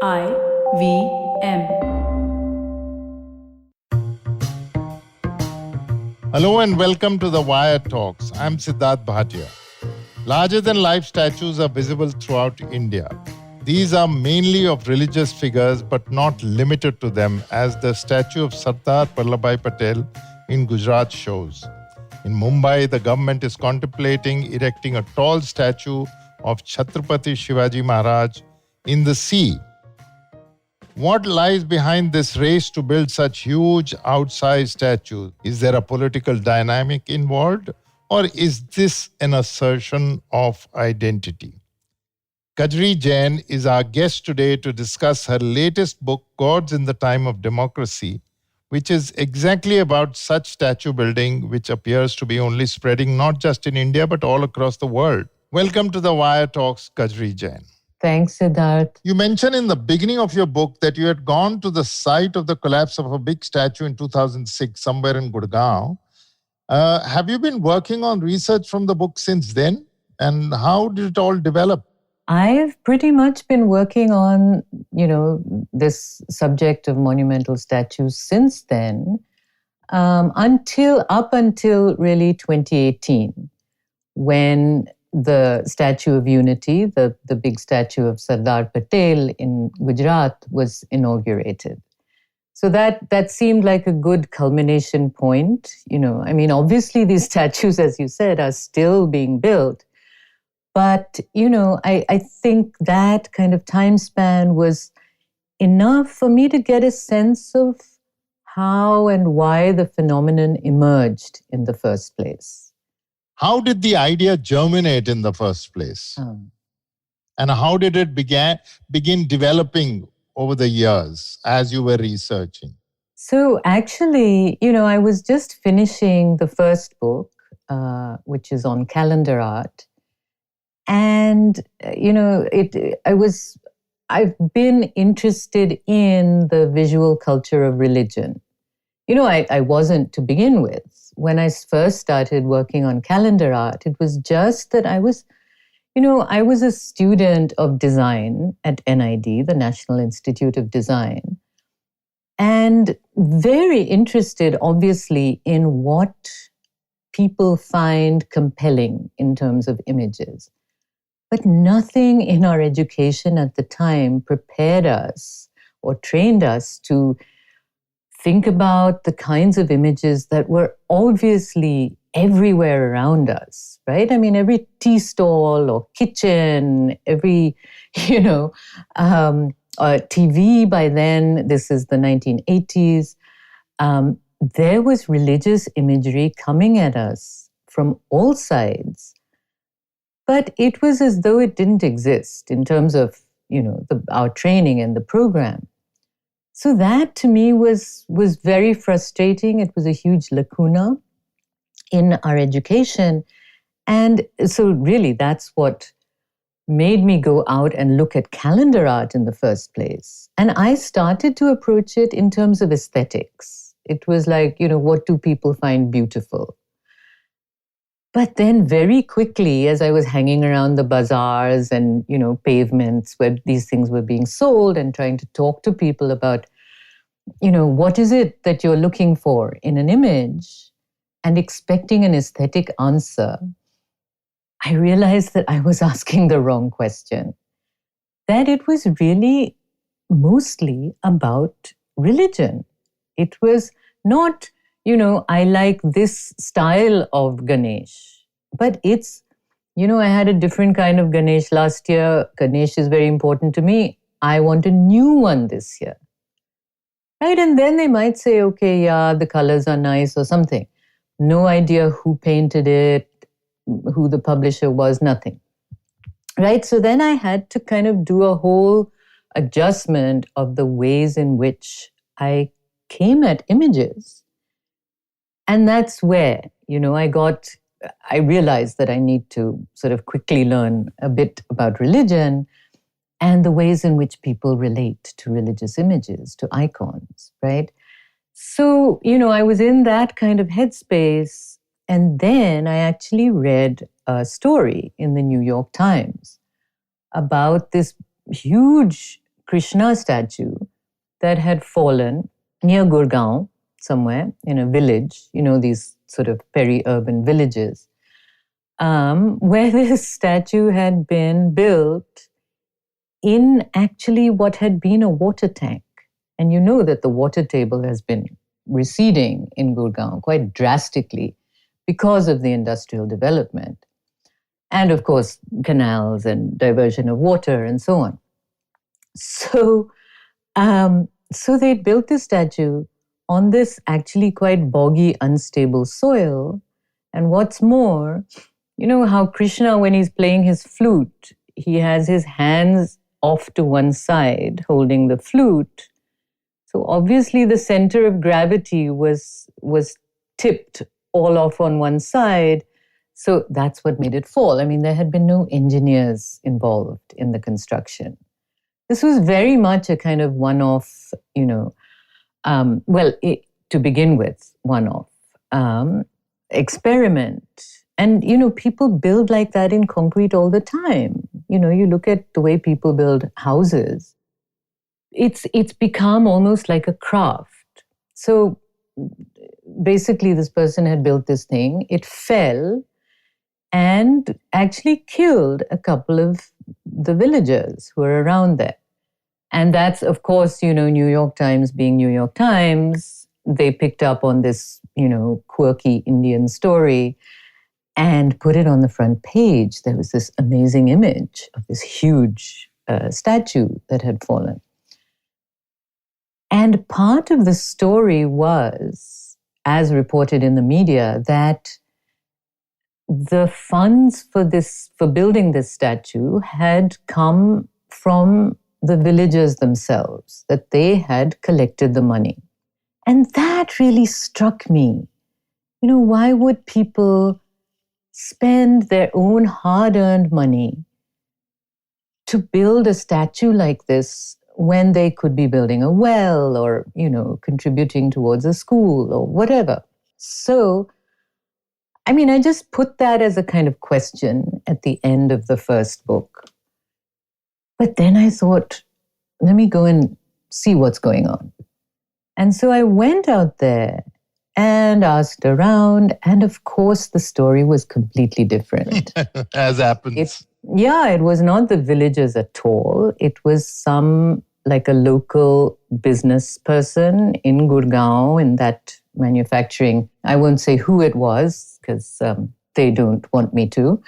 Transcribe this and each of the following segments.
IVM. Hello and welcome to the Wire Talks. I'm Sidharth Bhatia. Larger-than-life statues are visible throughout India. These are mainly of religious figures, but not limited to them, as the statue of Sardar Vallabhbhai Patel in Gujarat shows. In Mumbai, the government is contemplating erecting a tall statue of Chhatrapati Shivaji Maharaj in the sea. What lies behind this race to build such huge, outsized statues? Is there a political dynamic involved, or is this an assertion of identity? Kajri Jain is our guest today to discuss her latest book, Gods in the Time of Democracy, which is exactly about such statue building, which appears to be only spreading not just in India, but all across the world. Welcome to the Wire Talks, Kajri Jain. Thanks, Sidharth. You mentioned in the beginning of your book that you had gone to the site of the collapse of a big statue in 2006, somewhere in Gurgaon. Have you been working on research from the book since then? And how did it all develop? I've pretty much been working on, this subject of monumental statues since then, up until really 2018, when the Statue of Unity, the big statue of Sardar Patel in Gujarat, was inaugurated. So that seemed like a good culmination point. Obviously these statues, as you said, are still being built. But, I think that kind of time span was enough for me to get a sense of how and why the phenomenon emerged in the first place. How did the idea germinate in the first place? And how did it begin developing over the years as you were researching? So actually, I was just finishing the first book, which is on calendar art. And, I've been interested in the visual culture of religion. I wasn't to begin with. When I first started working on calendar art, it was just that I was a student of design at NID, the National Institute of Design, and very interested, obviously, in what people find compelling in terms of images. But nothing in our education at the time prepared us or trained us to think about the kinds of images that were obviously everywhere around us, right? Every tea stall or kitchen, every, TV by then, this is the 1980s, there was religious imagery coming at us from all sides. But it was as though it didn't exist in terms of, our training and the program. So that to me was very frustrating. It was a huge lacuna in our education. And so really that's what made me go out and look at calendar art in the first place. And I started to approach it in terms of aesthetics. It was like, what do people find beautiful? But then very quickly, as I was hanging around the bazaars and, pavements where these things were being sold and trying to talk to people about, what is it that you're looking for in an image and expecting an aesthetic answer, I realized that I was asking the wrong question. That it was really mostly about religion. It was not, I like this style of Ganesh. But it's, I had a different kind of Ganesh last year. Ganesh is very important to me. I want a new one this year. Right? And then they might say, okay, yeah, the colors are nice or something. No idea who painted it, who the publisher was, nothing. Right? So then I had to kind of do a whole adjustment of the ways in which I came at images. And that's where, I realized that I need to sort of quickly learn a bit about religion and the ways in which people relate to religious images, to icons, right? So, I was in that kind of headspace. And then I actually read a story in the New York Times about this huge Krishna statue that had fallen near Gurgaon, somewhere in a village, these sort of peri-urban villages, where this statue had been built in actually what had been a water tank. And you know that the water table has been receding in Gurgaon quite drastically because of the industrial development. And of course, canals and diversion of water and so on. So they built this statue on this actually quite boggy, unstable soil. And what's more, you know how Krishna, when he's playing his flute, he has his hands off to one side holding the flute. So obviously the center of gravity was tipped all off on one side. So that's what made it fall. I mean, there had been no engineers involved in the construction. This was very much a kind of one-off, to begin with, one-off experiment. And, people build like that in concrete all the time. You look at the way people build houses. It's become almost like a craft. So basically, this person had built this thing. It fell and actually killed a couple of the villagers who were around there. And that's, of course, New York Times being New York Times, they picked up on this, quirky Indian story and put it on the front page. There was this amazing image of this huge statue that had fallen. And part of the story was, as reported in the media, that the funds for building this statue had come from the villagers themselves, that they had collected the money. And that really struck me. Why would people spend their own hard-earned money to build a statue like this when they could be building a well or, contributing towards a school or whatever? So, I just put that as a kind of question at the end of the first book. But then I thought, let me go and see what's going on. And so I went out there and asked around. And of course, the story was completely different. As happens. It was not the villagers at all. It was like a local business person in Gurgaon, in that manufacturing. I won't say who it was because they don't want me to.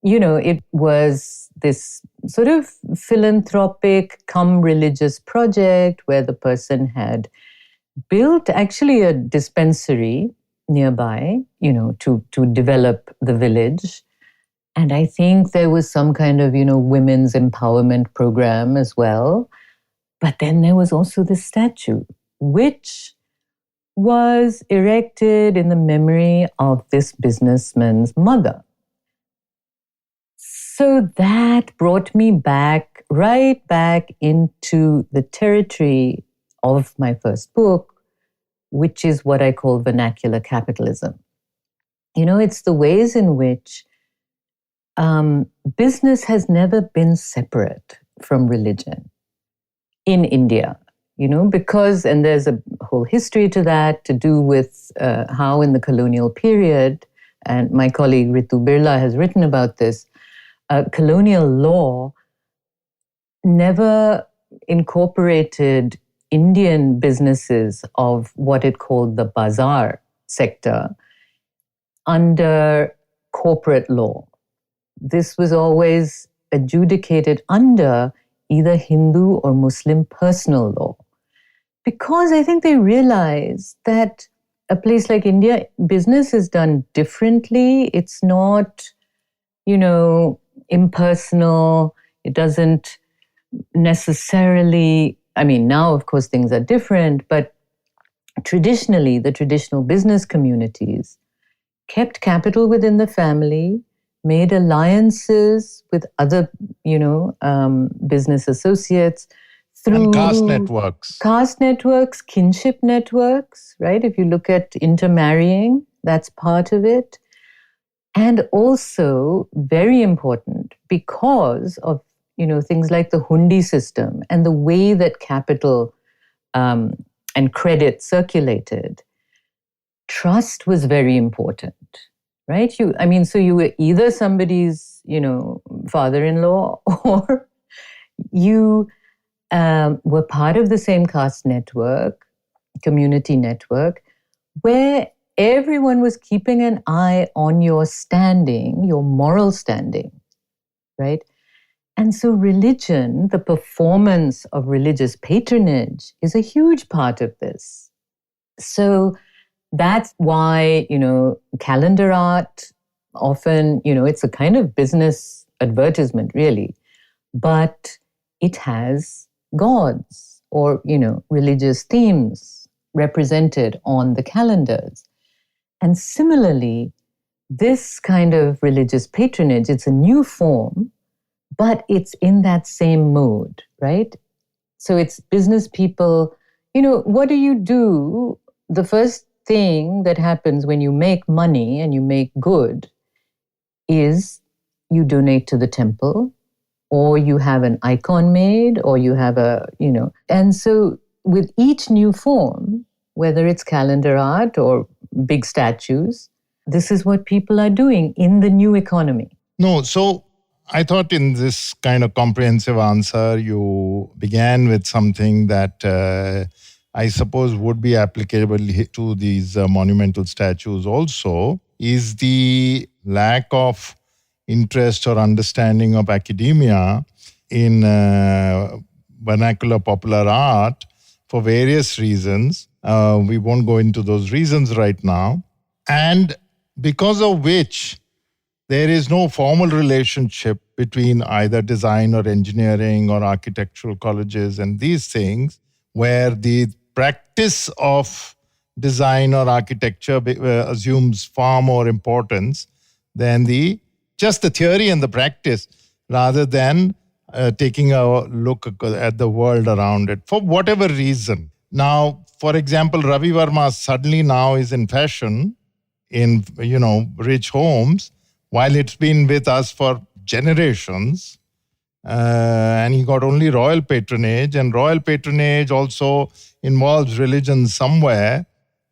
It was this sort of philanthropic cum religious project where the person had built actually a dispensary nearby, to develop the village. And I think there was some kind of, women's empowerment program as well. But then there was also this statue, which was erected in the memory of this businessman's mother. So that brought me right back into the territory of my first book, which is what I call vernacular capitalism. It's the ways in which business has never been separate from religion in India, because, and there's a whole history to that, to do with how in the colonial period, and my colleague Ritu Birla has written about this, colonial law never incorporated Indian businesses of what it called the Bazaar sector under corporate law. This was always adjudicated under either Hindu or Muslim personal law. Because I think they realized that a place like India, business is done differently. It's not, impersonal. It doesn't necessarily, now of course things are different, but traditionally the traditional business communities kept capital within the family, made alliances with other, business associates through and caste networks. Caste networks, kinship networks, right? If you look at intermarrying, that's part of it. And also, very important, because of things like the hundi system and the way that capital and credit circulated, trust was very important, right? So you were either somebody's, father-in-law, or you were part of the same caste network, community network, where everyone was keeping an eye on your standing, your moral standing, right? And so religion, the performance of religious patronage, is a huge part of this. So that's why, calendar art often, it's a kind of business advertisement, really, but it has gods or, religious themes represented on the calendars. And similarly, this kind of religious patronage, it's a new form, but it's in that same mood, right? So it's business people, what do you do? The first thing that happens when you make money and you make good is you donate to the temple, or you have an icon made, or you have and so with each new form, whether it's calendar art or big statues, this is what people are doing in the new economy. No, so I thought in this kind of comprehensive answer, you began with something that I suppose would be applicable to these monumental statues also, is the lack of interest or understanding of academia in vernacular popular art for various reasons. We won't go into those reasons right now. And because of which there is no formal relationship between either design or engineering or architectural colleges and these things, where the practice of design or architecture assumes far more importance than just the theory and the practice, rather than taking a look at the world around it for whatever reason. Now, for example, Ravi Verma suddenly now is in fashion in, rich homes, while it's been with us for generations. And he got only royal patronage, and royal patronage also involves religion somewhere.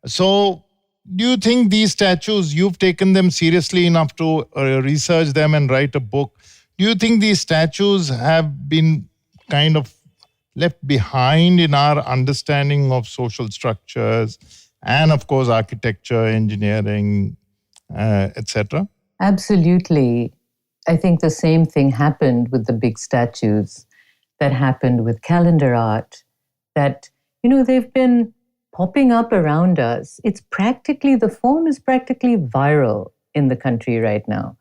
So do you think these statues, you've taken them seriously enough to research them and write a book? Do you think these statues have been kind of left behind in our understanding of social structures and, of course, architecture, engineering, etc.? Absolutely. I think the same thing happened with the big statues that happened with calendar art, that, they've been popping up around us. The form is practically viral in the country right now.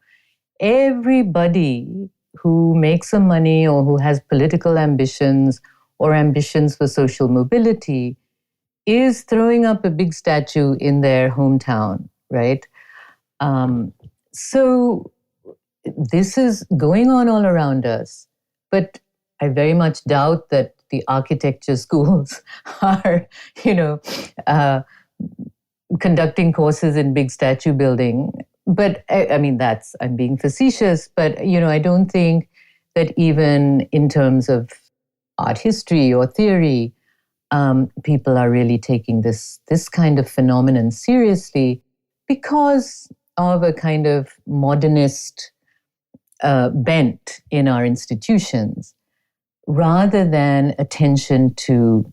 Everybody who makes some money or who has political ambitions or ambitions for social mobility is throwing up a big statue in their hometown, right? So this is going on all around us, but I very much doubt that the architecture schools are, conducting courses in big statue building. But I'm being facetious, but, I don't think that even in terms of art history or theory, people are really taking this kind of phenomenon seriously because of a kind of modernist bent in our institutions, rather than attention to,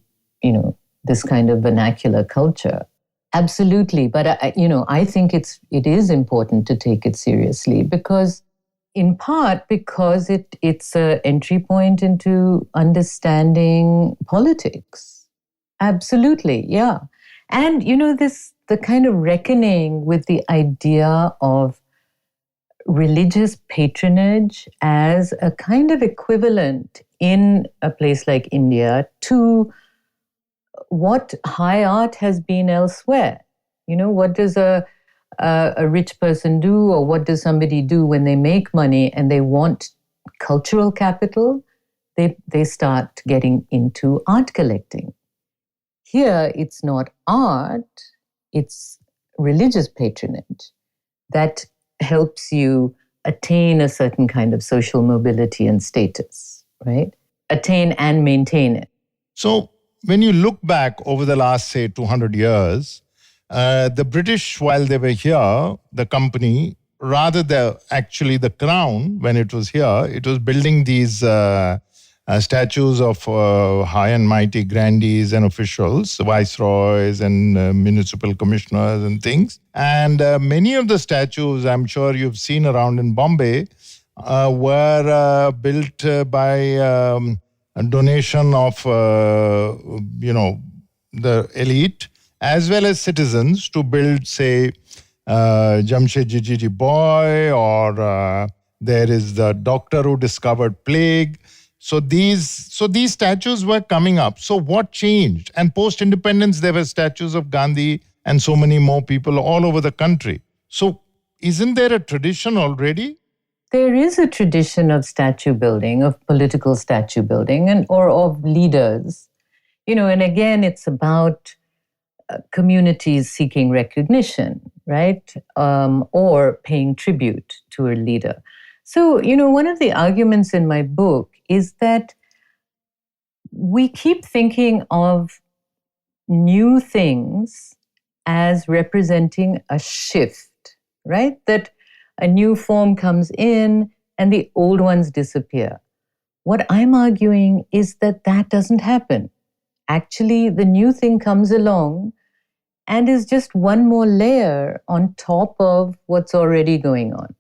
this kind of vernacular culture. Absolutely. But, I think it is important to take it seriously in part because it's an entry point into understanding politics. Absolutely, yeah. And, the kind of reckoning with the idea of religious patronage as a kind of equivalent in a place like India to what high art has been elsewhere. What does a rich person do, or what does somebody do when they make money and they want cultural capital? They start getting into art collecting. Here, it's not art, it's religious patronage that helps you attain a certain kind of social mobility and status. right? Attain and maintain it. So when you look back over the last, say, 200 years, the British, while they were here, the company, rather actually the crown, when it was here, it was building these statues of high and mighty grandees and officials, viceroys and municipal commissioners and things. And many of the statues, I'm sure you've seen around in Bombay, were built by a donation of, the elite as well as citizens to build, say, Jamshedji Ji Boy, or there is the doctor who discovered plague. So these statues were coming up. So what changed? And post-independence, there were statues of Gandhi and so many more people all over the country. So isn't there a tradition already? There is a tradition of statue building, of political statue building, or of leaders. And again, it's about communities seeking recognition, right? Or paying tribute to a leader. So, one of the arguments in my book is that we keep thinking of new things as representing a shift, right? That a new form comes in and the old ones disappear. What I'm arguing is that doesn't happen. Actually, the new thing comes along and is just one more layer on top of what's already going on.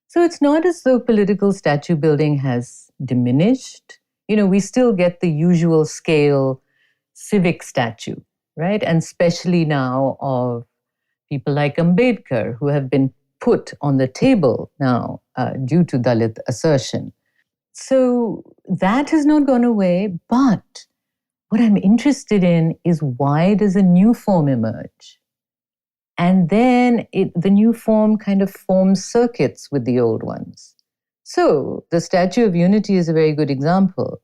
So it's not as though political statue building has diminished. We still get the usual scale civic statue, right? And especially now of people like Ambedkar, who have been put on the table now due to Dalit assertion. So that has not gone away, but what I'm interested in is, why does a new form emerge? And then the new form kind of forms circuits with the old ones. So the Statue of Unity is a very good example.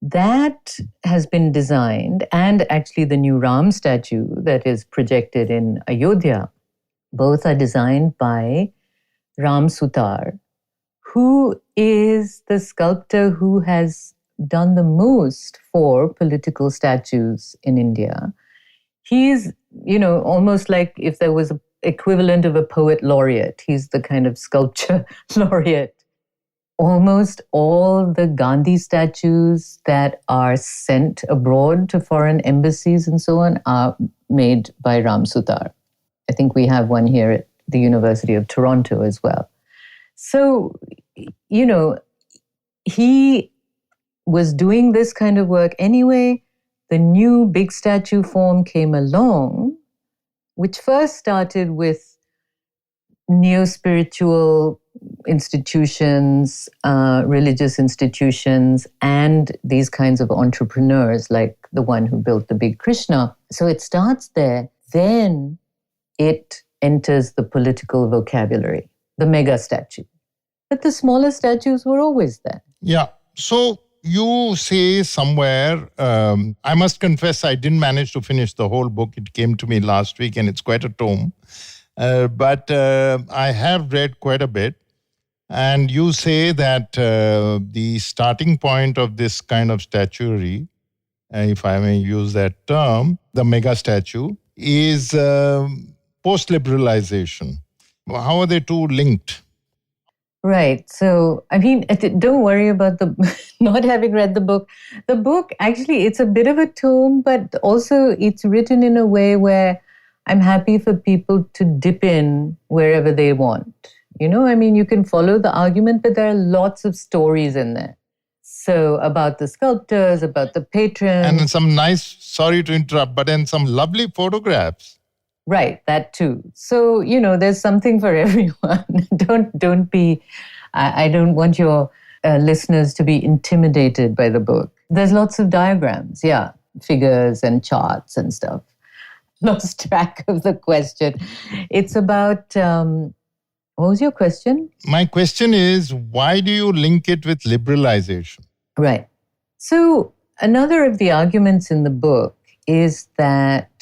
That has been designed, and actually the new Ram statue that is projected in Ayodhya, both are designed by Ram Sutar, who is the sculptor who has done the most for political statues in India. He's, almost like if there was an equivalent of a poet laureate. He's the kind of sculpture laureate. Almost all the Gandhi statues that are sent abroad to foreign embassies and so on are made by Ram Sutar. I think we have one here at the University of Toronto as well. So, he was doing this kind of work anyway. The new big statue form came along, which first started with neo-spiritual institutions, religious institutions, and these kinds of entrepreneurs like the one who built the big Krishna. So it starts there. Then it enters the political vocabulary, the mega statue. But the smaller statues were always there. Yeah. So you say somewhere, I must confess, I didn't manage to finish the whole book. It came to me last week and it's quite a tome. But I have read quite a bit. And you say that the starting point of this kind of statuary, if I may use that term, the mega statue, is post-liberalization. How are they two linked? Right. So, don't worry about not having read the book. The book, actually, it's a bit of a tome, but also it's written in a way where I'm happy for people to dip in wherever they want. You can follow the argument, but there are lots of stories in there. So about the sculptors, about the patrons. And some nice, sorry to interrupt, but then some lovely photographs. Right, that too. So, there's something for everyone. Don't be, I don't want your listeners to be intimidated by the book. There's lots of diagrams, figures and charts and stuff. Lost track of the question. It's about, what was your question? My question is, why do you link it with liberalization? Right. So another of the arguments in the book is that,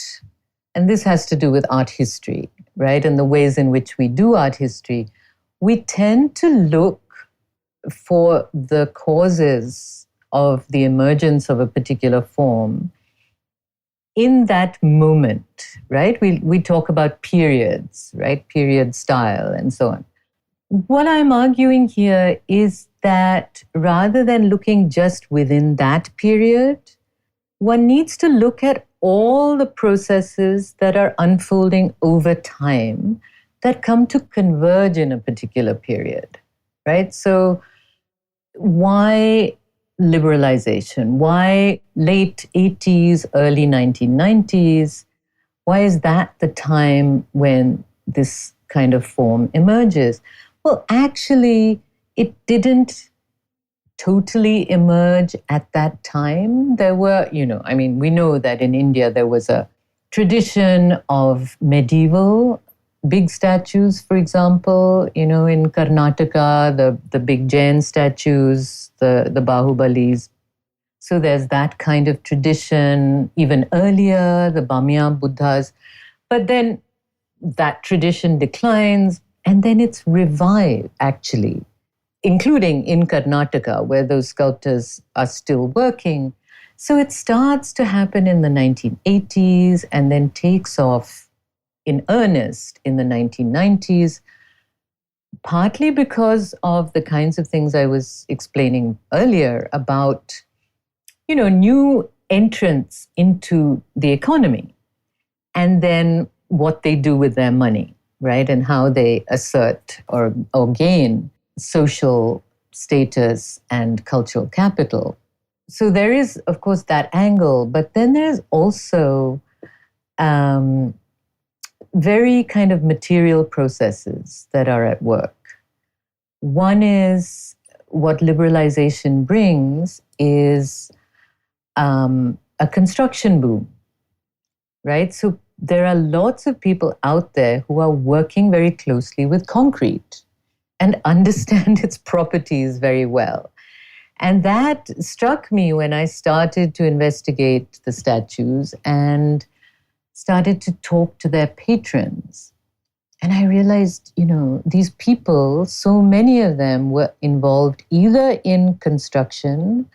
and this has to do with art history, right? And the ways in which we do art history, we tend to look for the causes of the emergence of a particular form in that moment, right? We talk about periods, right? Period style and so on. What I'm arguing here is that rather than looking just within that period, one needs to look at all the processes that are unfolding over time that come to converge in a particular period, right? So why liberalization? Why late 80s, early 1990s? Why is that the time when this kind of form emerges? Well, actually, it didn't totally emerge at that time. There were, we know that in India there was a tradition of medieval big statues, for example, in Karnataka, the big Jain statues, the Bahubalis. So there's that kind of tradition. Even earlier, the Bamya Buddhas. But then that tradition declines, and then it's revived, actually, including in Karnataka, where those sculptors are still working. So it starts to happen in the 1980s and then takes off in earnest in the 1990s, partly because of the kinds of things I was explaining earlier about, new entrants into the economy, and then what they do with their money, right? And how they assert or gain social status and cultural capital. So there is, of course, that angle, but then there's also very kind of material processes that are at work. One is what liberalization brings is a construction boom, right? So there are lots of people out there who are working very closely with concrete and understand its properties very well. And that struck me when I started to investigate the statues and started to talk to their patrons. And I realized, these people, so many of them were involved either in construction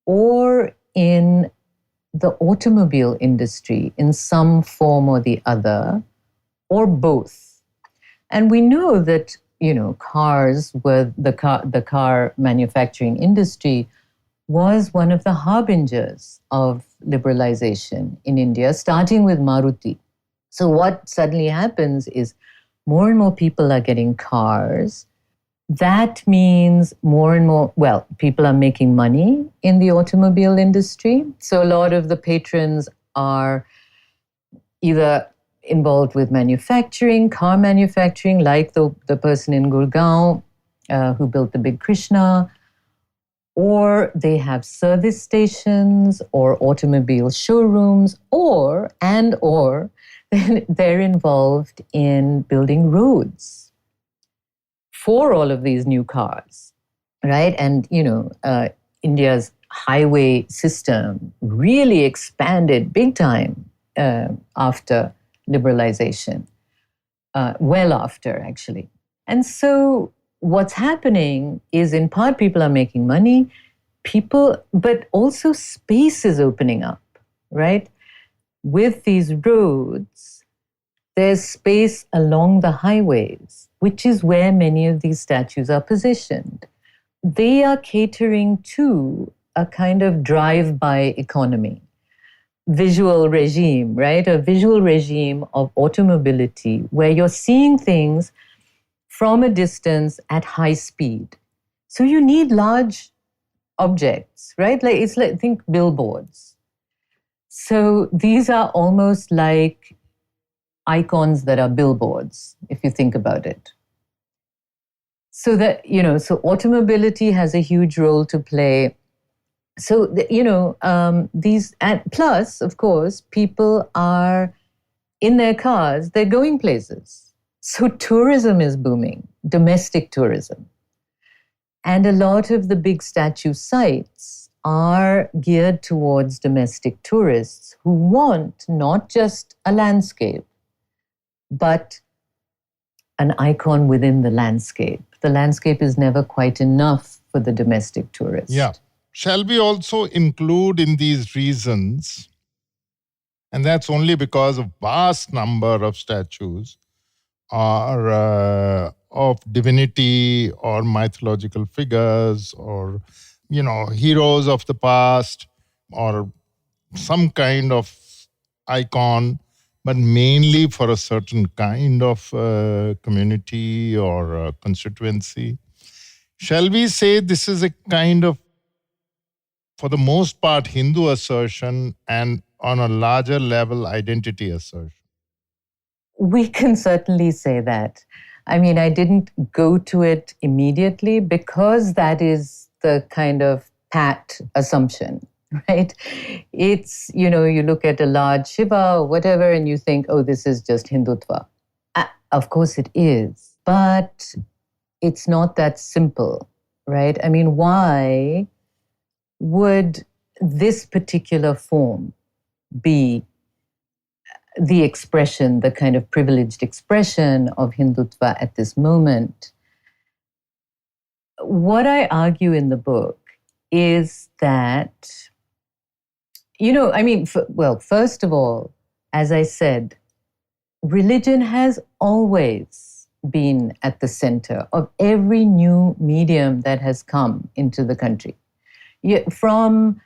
or in the automobile industry in some form or the other, or both. And we know that, cars were the car manufacturing industry was one of the harbingers of liberalization in India, starting with Maruti. So what suddenly happens is more and more people are getting cars. That means more and more, people are making money in the automobile industry. So a lot of the patrons are either involved with manufacturing, car manufacturing, like the person in Gurgaon who built the big Krishna, or they have service stations or automobile showrooms, or they're involved in building roads for all of these new cars, right? And, India's highway system really expanded big time after liberalization, well after, actually. And so what's happening is, in part, people are making money, but also space is opening up, right? With these roads, there's space along the highways, which is where many of these statues are positioned. They are catering to a kind of drive-by economy, visual regime, right? A visual regime of automobility where you're seeing things from a distance at high speed. So you need large objects, right? Think billboards. So these are almost like icons that are billboards, if you think about it. So that, so automobility has a huge role to play. So, these, and plus, of course, people are in their cars, they're going places. So tourism is booming, domestic tourism. And a lot of the big statue sites are geared towards domestic tourists who want not just a landscape, but an icon within the landscape. The landscape is never quite enough for the domestic tourist. Yeah. Shall we also include in these reasons, and that's only because of vast number of statues are of divinity or mythological figures or, heroes of the past or some kind of icon, but mainly for a certain kind of community or constituency. Shall we say this is a kind of, for the most part, Hindu assertion and on a larger level, identity assertion? We can certainly say that. I mean, I didn't go to it immediately because that is the kind of pat assumption, right? It's, you look at a large Shiva or whatever and you think, oh, this is just Hindutva. Of course it is, but it's not that simple, right? I mean, why would this particular form be the expression, the kind of privileged expression of Hindutva at this moment? What I argue in the book is that, first of all, as I said, religion has always been at the center of every new medium that has come into the country. From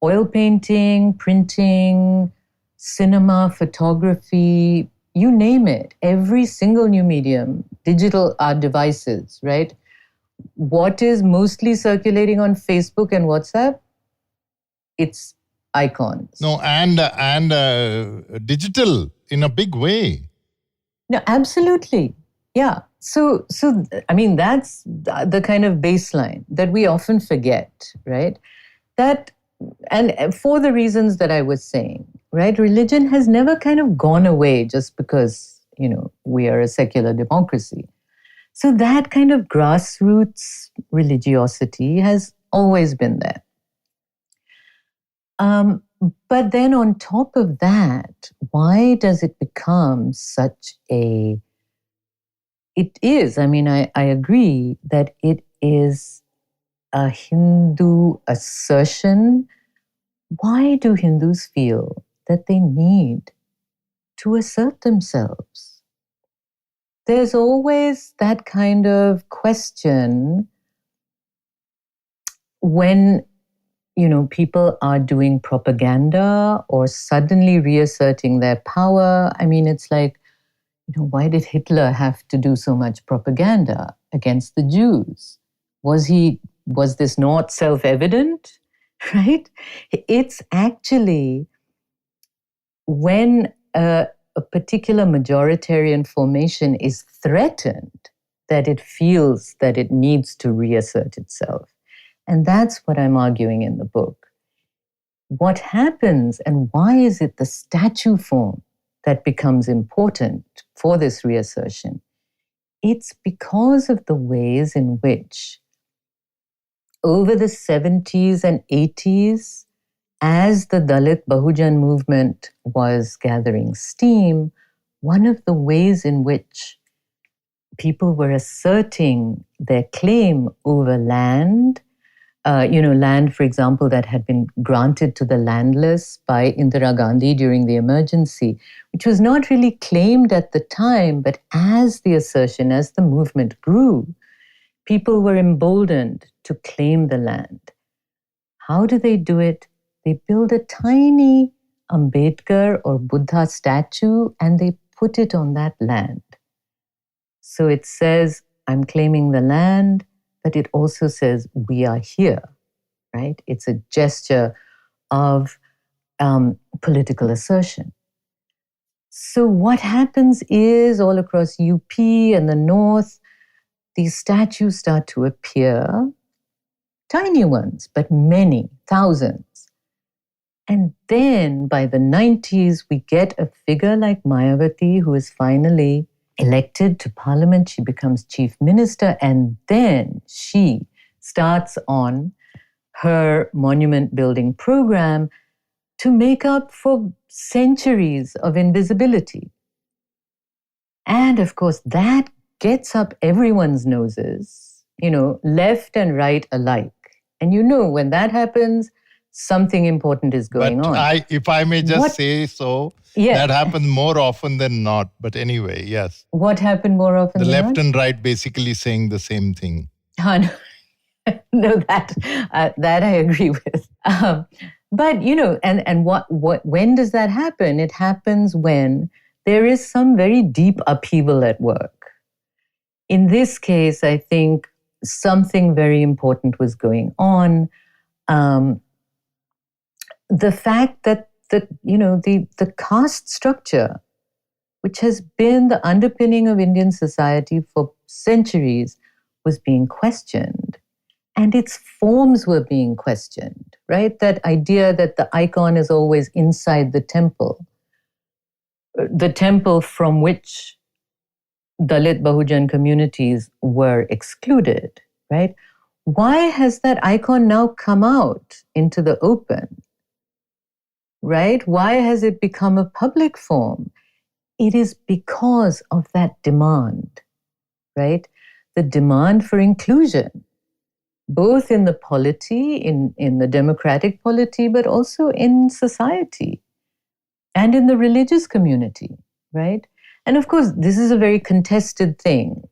oil painting, printing, cinema, photography, you name it, every single new medium, digital art devices, right? What is mostly circulating on Facebook and WhatsApp? It's icons. No, and digital in a big way. No, absolutely. Yeah. So I mean, that's the kind of baseline that we often forget, right? That, and for the reasons that I was saying, right? Religion has never kind of gone away just because, we are a secular democracy. So that kind of grassroots religiosity has always been there. But then on top of that, why does it become such a... It is, I mean, I agree that it is a Hindu assertion. Why do Hindus feel that they need to assert themselves? There's always that kind of question when, people are doing propaganda or suddenly reasserting their power. I mean, it's like, why did Hitler have to do so much propaganda against the Jews? Was this not self-evident, right? It's actually when a particular majoritarian formation is threatened that it feels that it needs to reassert itself. And that's what I'm arguing in the book. What happens and why is it the statue form that becomes important for this reassertion? It's because of the ways in which over the 70s and 80s, as the Dalit Bahujan movement was gathering steam, one of the ways in which people were asserting their claim over land, land, for example, that had been granted to the landless by Indira Gandhi during the emergency, which was not really claimed at the time, but as the movement grew, people were emboldened to claim the land. How do they do it? They build a tiny Ambedkar or Buddha statue and they put it on that land. So it says, I'm claiming the land, but it also says, we are here, right? It's a gesture of political assertion. So what happens is all across UP and the North, these statues start to appear, tiny ones, but many, thousands. And then by the 90s, we get a figure like Mayawati, who is finally elected to parliament. She becomes chief minister, and then she starts on her monument building program to make up for centuries of invisibility. And of course, that gets up everyone's noses, left and right alike, And when that happens, something important is going on. If I may just say so, Yeah. that happens more often than not. But anyway, yes. What happened more often than not? The left and right basically saying the same thing. No, that I agree with. But, and what when does that happen? It happens when there is some very deep upheaval at work. In this case, I think something very important was going on. The fact that the caste structure, which has been the underpinning of Indian society for centuries, was being questioned. And its forms were being questioned, right? That idea that the icon is always inside the temple from which Dalit Bahujan communities were excluded, right? Why has that icon now come out into the open, right? Why has it become a public form? It is because of that demand, right? The demand for inclusion, both in the polity, in the democratic polity, but also in society and in the religious community, right? And of course, this is a very contested thing.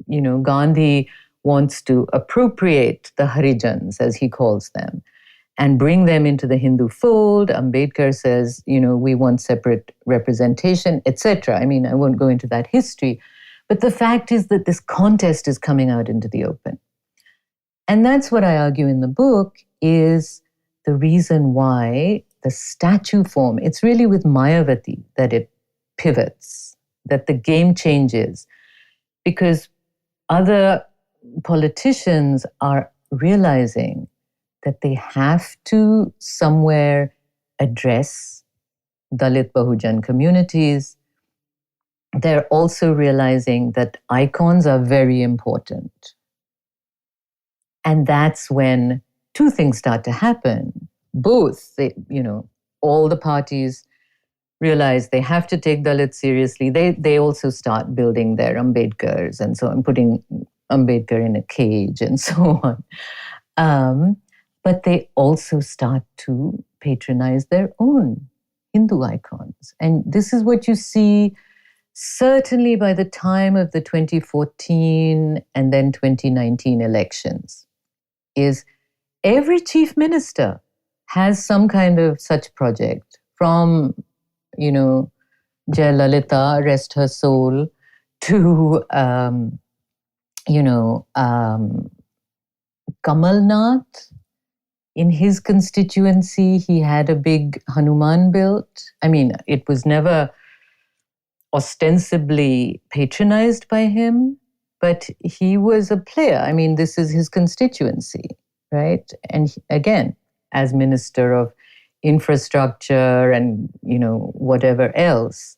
Gandhi wants to appropriate the Harijans, as he calls them, and bring them into the Hindu fold. Ambedkar says, we want separate representation, etc. I mean, I won't go into that history, but the fact is that this contest is coming out into the open. And that's what I argue in the book is the reason why the statue form, it's really with Mayavati that it pivots, that the game changes, because other politicians are realizing that they have to somewhere address Dalit Bahujan communities. They're also realizing that icons are very important. And that's when two things start to happen. Both, all the parties realize they have to take Dalits seriously. They also start building their Ambedkars and so on, putting Ambedkar in a cage and so on. But they also start to patronize their own Hindu icons. And this is what you see certainly by the time of the 2014 and then 2019 elections, is every chief minister has some kind of such project, from, Jayalalitha, rest her soul, to, Kamalnath. In his constituency, he had a big Hanuman built. I mean, it was never ostensibly patronized by him, but he was a player. I mean, this is his constituency, right? And again, as Minister of Infrastructure and, whatever else,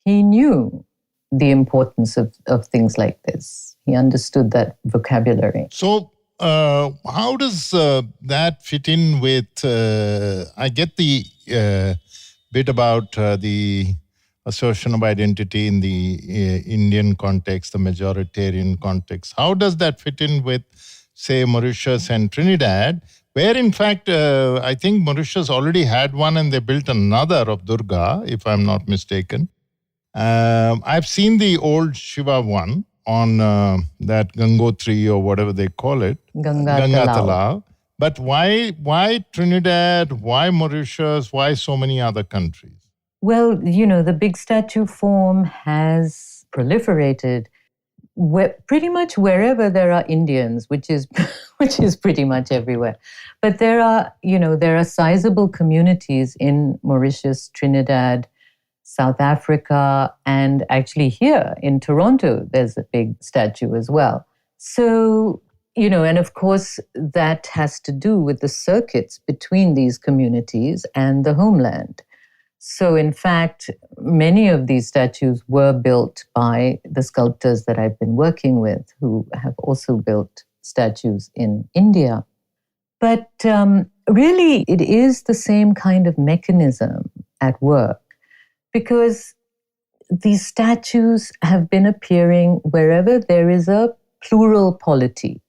he knew the importance of things like this. He understood that vocabulary. So, how does that fit in with, I get the bit about the assertion of identity in the Indian context, the majoritarian context. How does that fit in with, say, Mauritius and Trinidad, where in fact, I think Mauritius already had one and they built another of Durga, if I'm not mistaken. I've seen the old Shiva one on that Gangotri or whatever they call it, Ganga Talav. But why Trinidad? Why Mauritius? Why so many other countries? Well, the big statue form has proliferated pretty much wherever there are Indians, which is pretty much everywhere. But there are sizable communities in Mauritius, Trinidad, South Africa, and actually here in Toronto, there's a big statue as well. So, and of course, that has to do with the circuits between these communities and the homeland. So, in fact, many of these statues were built by the sculptors that I've been working with, who have also built statues in India. But really, it is the same kind of mechanism at work, because these statues have been appearing wherever there is a plural polity,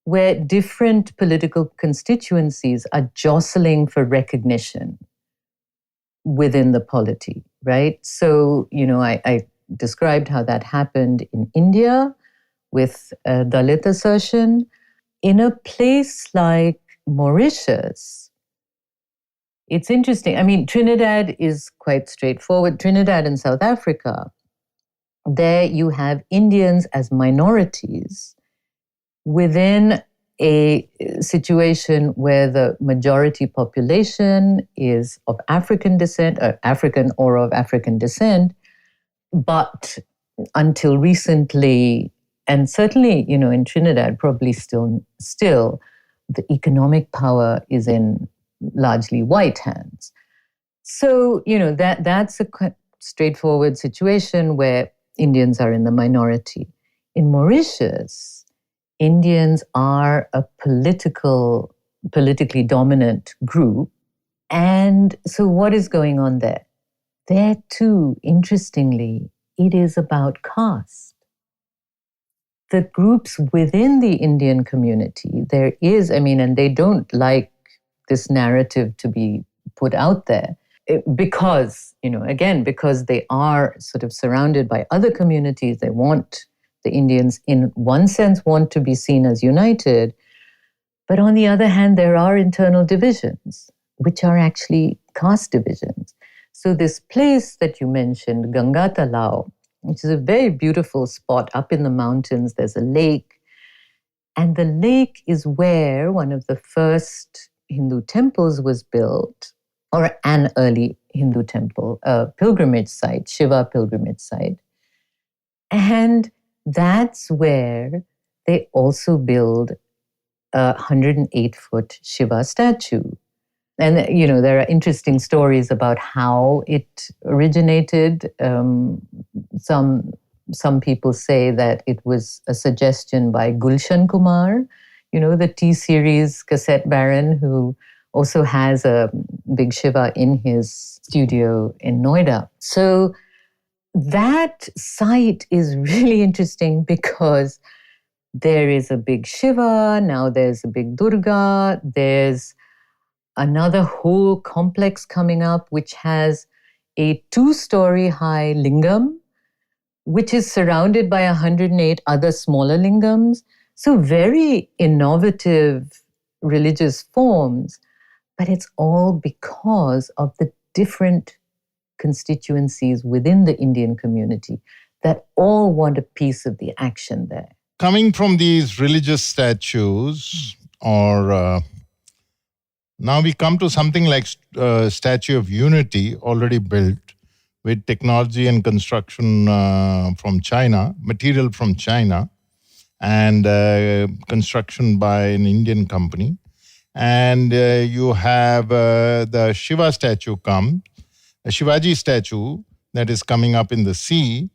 where different political constituencies are jostling for recognition within the polity, right? So, I described how that happened in India with Dalit assertion. In a place like Mauritius, it's interesting. I mean, Trinidad is quite straightforward. Trinidad and South Africa, there you have Indians as minorities within a situation where the majority population is of African descent, or African or of African descent. But until recently, and certainly, in Trinidad, probably still, the economic power is in largely white hands. So, that's a straightforward situation where Indians are in the minority. In Mauritius, Indians are a politically dominant group. And so what is going on there? There too, interestingly, it is about caste. The groups within the Indian community, there is, and they don't like this narrative to be put out there because, because they are sort of surrounded by other communities. They want, the Indians in one sense want to be seen as united. But on the other hand, there are internal divisions, which are actually caste divisions. So this place that you mentioned, Ganga Talao, which is a very beautiful spot up in the mountains, there's a lake. And the lake is where one of the first Hindu temples was built, or an early Hindu temple, a pilgrimage site, Shiva pilgrimage site. And that's where they also build a 108-foot Shiva statue. And, there are interesting stories about how it originated. Some people say that it was a suggestion by Gulshan Kumar, the T-Series cassette baron who also has a big Shiva in his studio in Noida. So that site is really interesting because there is a big Shiva, now there's a big Durga, there's another whole complex coming up which has a 2-story high lingam, which is surrounded by 108 other smaller lingams. So very innovative religious forms, but it's all because of the different constituencies within the Indian community that all want a piece of the action there. Coming from these religious statues, or now we come to something like Statue of Unity, already built with technology and construction from China, material from China, and construction by an Indian company. And you have the Shiva statue come, a Shivaji statue that is coming up in the sea.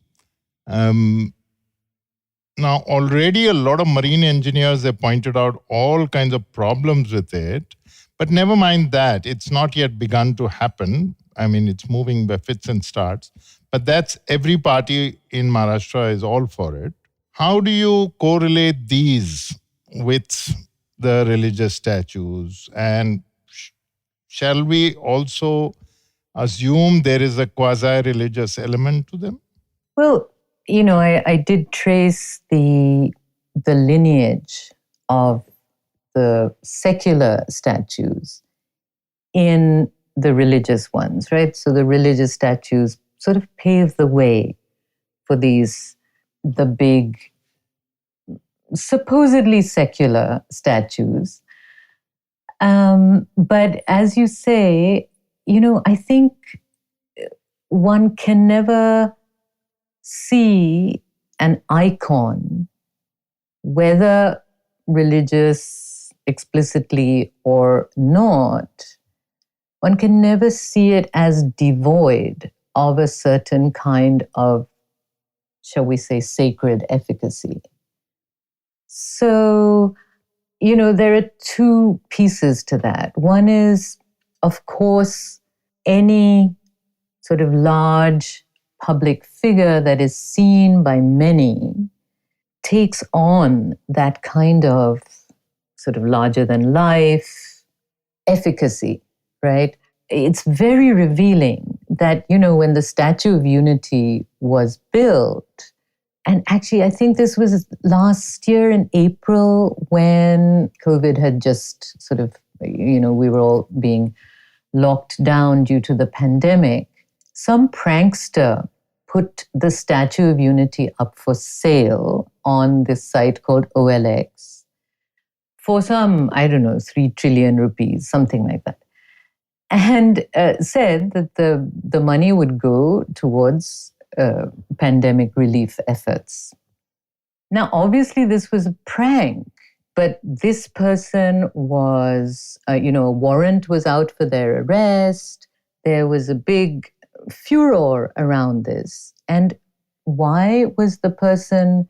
Now, already a lot of marine engineers have pointed out all kinds of problems with it. But never mind that, it's not yet begun to happen. It's moving by fits and starts. But that's, every party in Maharashtra is all for it. How do you correlate these with the religious statues? And shall we also assume there is a quasi-religious element to them? Well, I did trace the lineage of the secular statues in the religious ones, right? So the religious statues sort of pave the way for the big, supposedly secular statues. But as you say, I think one can never see an icon, whether religious explicitly or not, one can never see it as devoid of a certain kind of, shall we say, sacred efficacy. So, there are two pieces to that. One is, of course, any sort of large public figure that is seen by many takes on that kind of sort of larger than life, efficacy, right? It's very revealing that, when the Statue of Unity was built, and actually, I think this was last year in April when COVID had just sort of, we were all being locked down due to the pandemic. Some prankster put the Statue of Unity up for sale on this site called OLX for some, 3 trillion rupees, something like that. And said that the money would go towards pandemic relief efforts. Now, obviously, this was a prank, but this person was, a warrant was out for their arrest. There was a big furor around this. And why was the person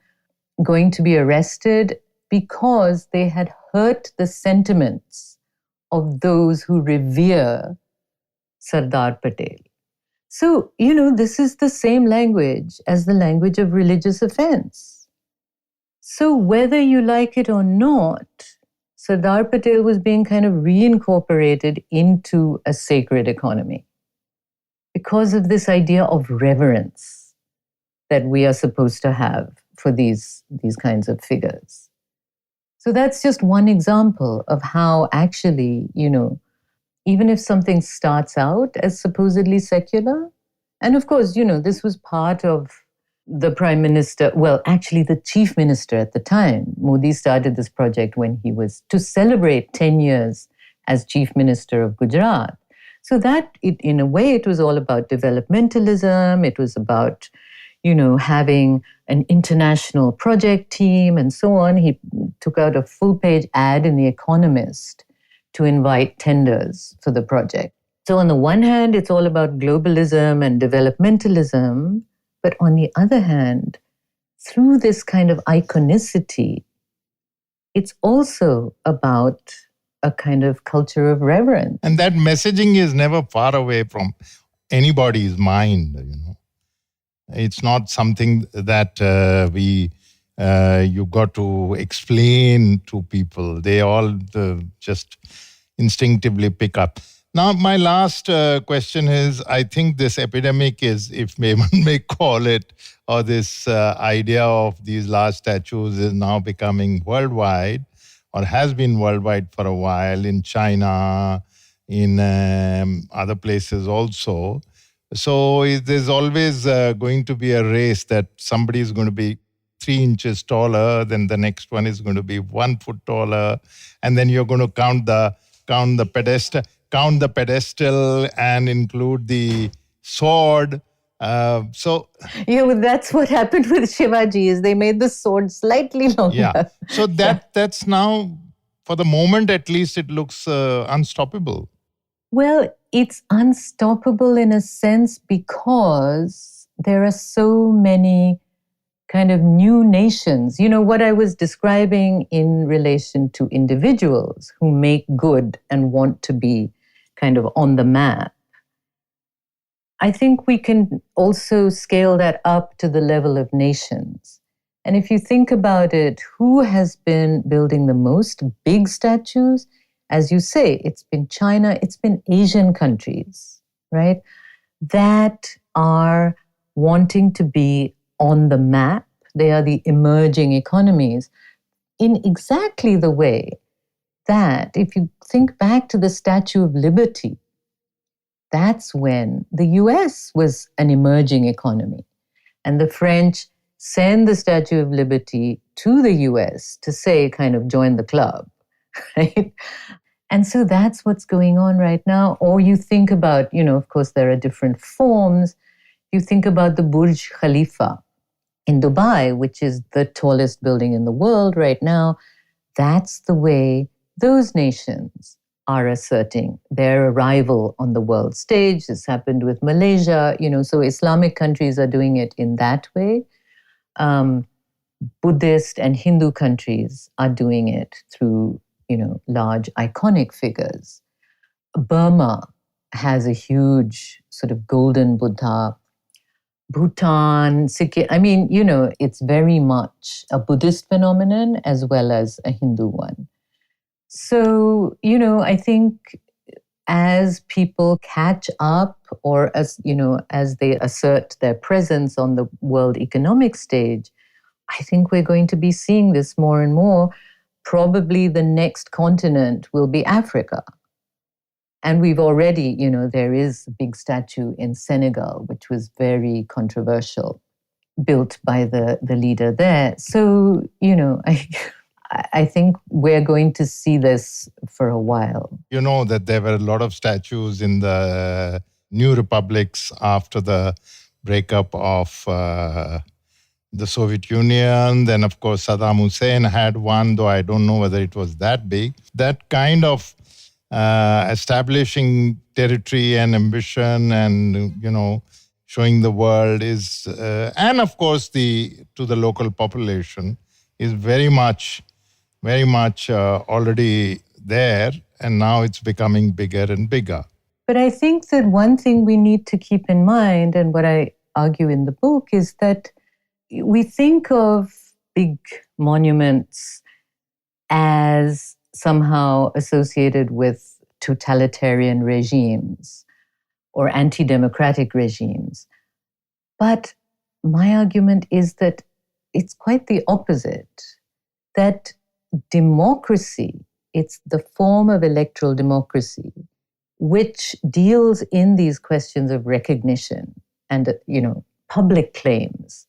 going to be arrested? Because they had hurt the sentiments of those who revere Sardar Patel. So, this is the same language as the language of religious offense. So whether you like it or not, Sardar Patel was being kind of reincorporated into a sacred economy because of this idea of reverence that we are supposed to have for these kinds of figures. So that's just one example of how actually, even if something starts out as supposedly secular, and of course, this was part of the prime minister, well, actually the chief minister at the time. Modi started this project when he was to celebrate 10 years as chief minister of Gujarat. So that, in a way, it was all about developmentalism. It was about, having an international project team and so on. He took out a full-page ad in The Economist to invite tenders for the project. So on the one hand, it's all about globalism and developmentalism, but on the other hand, through this kind of iconicity, it's also about a kind of culture of reverence. And that messaging is never far away from anybody's mind, It's not something that you got to explain to people. They all just instinctively pick up. Now, my last question is, I think this epidemic is, if one may call it, or this idea of these large statues is now becoming worldwide, or has been worldwide for a while, in China, in other places also. So there's always going to be a race that somebody is going to be 3 inches taller, then the next one is going to be 1 foot taller, and then you're going to count the pedestal and include the sword. That's what happened with Shivaji, is they made the sword slightly longer. Yeah. So that's now, for the moment at least, it looks unstoppable. Well, it's unstoppable in a sense because there are so many kind of new nations. What I was describing in relation to individuals who make good and want to be kind of on the map. I think we can also scale that up to the level of nations. And if you think about it, who has been building the most big statues? As you say, it's been China, it's been Asian countries, right? That are wanting to be on the map. They are the emerging economies in exactly the way that, if you think back to the Statue of Liberty, that's when the US was an emerging economy. And the French send the Statue of Liberty to the US to say, kind of, join the club, right? And so that's what's going on right now. Or you think about, of course, there are different forms. You think about the Burj Khalifa in Dubai, which is the tallest building in the world right now. That's the way those nations are asserting their arrival on the world stage. This happened with Malaysia, so Islamic countries are doing it in that way. Buddhist and Hindu countries are doing it through, large iconic figures. Burma has a huge sort of golden Buddha. Bhutan, Sikkim, it's very much a Buddhist phenomenon as well as a Hindu one. So, I think as people catch up, or as they assert their presence on the world economic stage, I think we're going to be seeing this more and more. Probably the next continent will be Africa. And we've already, there is a big statue in Senegal, which was very controversial, built by the leader there. So, I think we're going to see this for a while. You know that there were a lot of statues in the new republics after the breakup of the Soviet Union. Then, of course, Saddam Hussein had one, though I don't know whether it was that big. That kind of establishing territory and ambition and, showing the world is, and of course, to the local population is very much already there, and now it's becoming bigger and bigger. But I think that one thing we need to keep in mind, and what I argue in the book, is that we think of big monuments as somehow associated with totalitarian regimes or anti-democratic regimes. But my argument is that it's quite the opposite, that democracy, it's the form of electoral democracy, which deals in these questions of recognition and, public claims.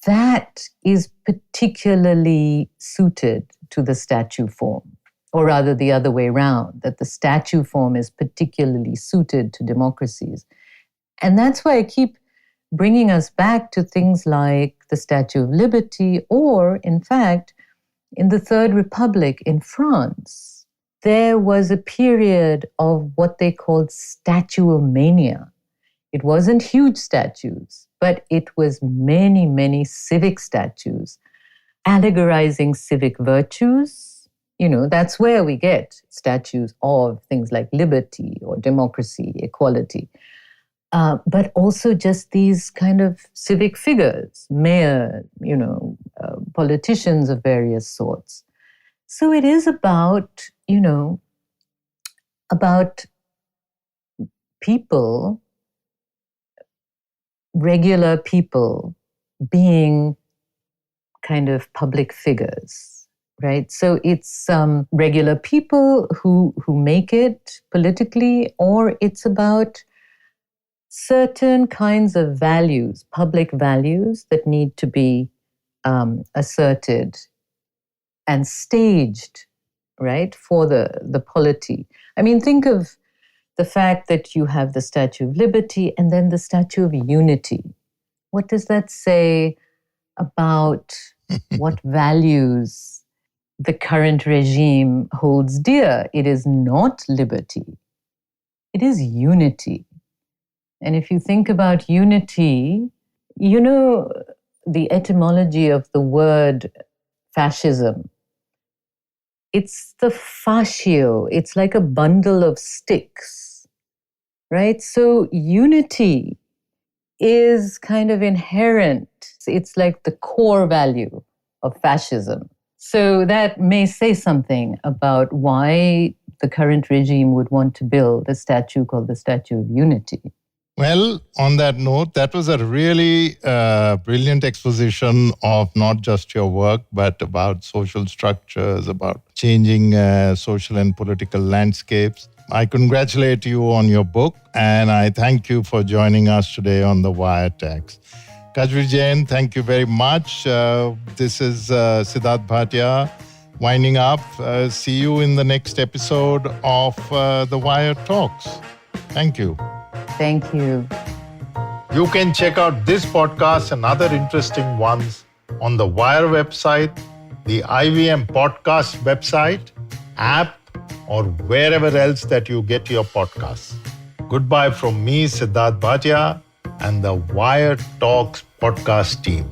That is particularly suited to the statue form, or rather the other way around, that the statue form is particularly suited to democracies. And that's why I keep bringing us back to things like the Statue of Liberty, or, in fact, in the Third Republic in France, there was a period of what they called Statuemania. It wasn't huge statues, but it was many, many civic statues, allegorizing civic virtues. That's where we get statues of things like liberty or democracy, equality. But also just these kind of civic figures, mayors, politicians of various sorts. So it is about, about people, regular people, being kind of public figures, right? So it's regular people who make it politically, or it's about certain kinds of values, public values that need to be asserted and staged, right, for the polity. I mean, think of the fact that you have the Statue of Liberty and then the Statue of Unity. What does that say about what values the current regime holds dear? It is not liberty. It is unity. And if you think about unity, the etymology of the word fascism, it's the fascio. It's like a bundle of sticks, right? So unity is kind of inherent. It's like the core value of fascism. So that may say something about why the current regime would want to build a statue called the Statue of Unity. Well, on that note, that was a really brilliant exposition of not just your work, but about social structures, about changing social and political landscapes. I congratulate you on your book, and I thank you for joining us today on The Wiretags. Kajri Jain, thank you very much. This is Sidharth Bhatia winding up. See you in the next episode of The Wire Talks. Thank you. Thank you. You can check out this podcast and other interesting ones on the Wire website, the IVM podcast website, app, or wherever else that you get your podcasts. Goodbye from me, Sidharth Bhatia, and the Wire Talks podcast team.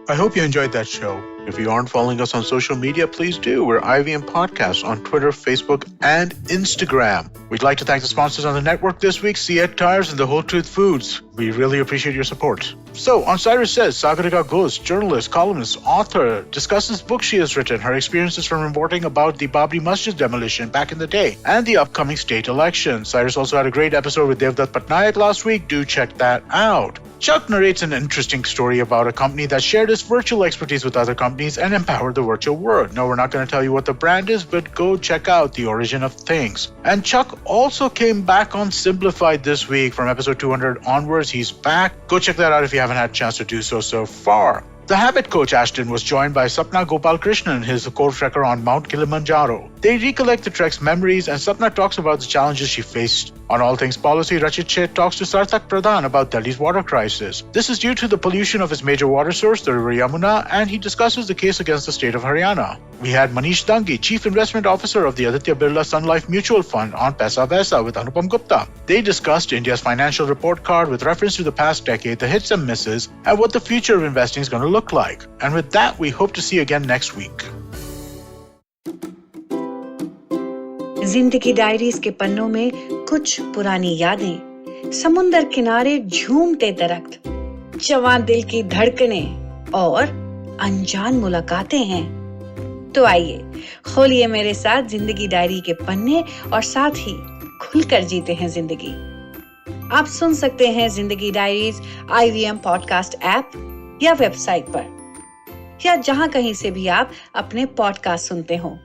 I hope you enjoyed that show. If you aren't following us on social media, please do. We're IVM Podcasts on Twitter, Facebook, and Instagram. We'd like to thank the sponsors on the network this week, Siet Tires and the Whole Truth Foods. We really appreciate your support. So, on Cyrus Says, Sagarika Ghosh, journalist, columnist, author, discusses books she has written, her experiences from reporting about the Babri Masjid demolition back in the day, and the upcoming state election. Cyrus also had a great episode with Devdutt Patnaik last week. Do check that out. Chuck narrates an interesting story about a company that shared its virtual expertise with other companies and empowered the virtual world. No, we're not going to tell you what the brand is, but go check out The Origin of Things. And Chuck also came back on Simplified this week. From episode 200 onwards, he's back. Go check that out if you haven't had a chance to do so far. The habit coach Ashton was joined by Sapna Gopalkrishnan, his co-trekker on Mount Kilimanjaro. They recollect the trek's memories, and Sapna talks about the challenges she faced. On All Things Policy, Rachit Sheth talks to Sarthak Pradhan about Delhi's water crisis. This is due to the pollution of its major water source, the river Yamuna, and he discusses the case against the state of Haryana. We had Manish Dangi, Chief Investment Officer of the Aditya Birla Sun Life Mutual Fund, on Paisa Vaisa with Anupam Gupta. They discussed India's financial report card with reference to the past decade, the hits and misses, and what the future of investing is going to look like. And with that, we hope to see you again next week. जिंदगी diaries के पन्नों में कुछ पुरानी यादें, समुंदर किनारे झूमते दरख्त, जवान दिल की धड़कनें और अनजान मुलाकातें हैं। तो आइए खोलिए मेरे साथ जिंदगी डायरी के पन्ने और साथ ही खुलकर जीते हैं जिंदगी। आप सुन सकते हैं जिंदगी डायरीज IVM पॉडकास्ट ऐप या वेबसाइट पर, या जहां कहीं से भी आप अपने पॉडकास्ट सुनते हो।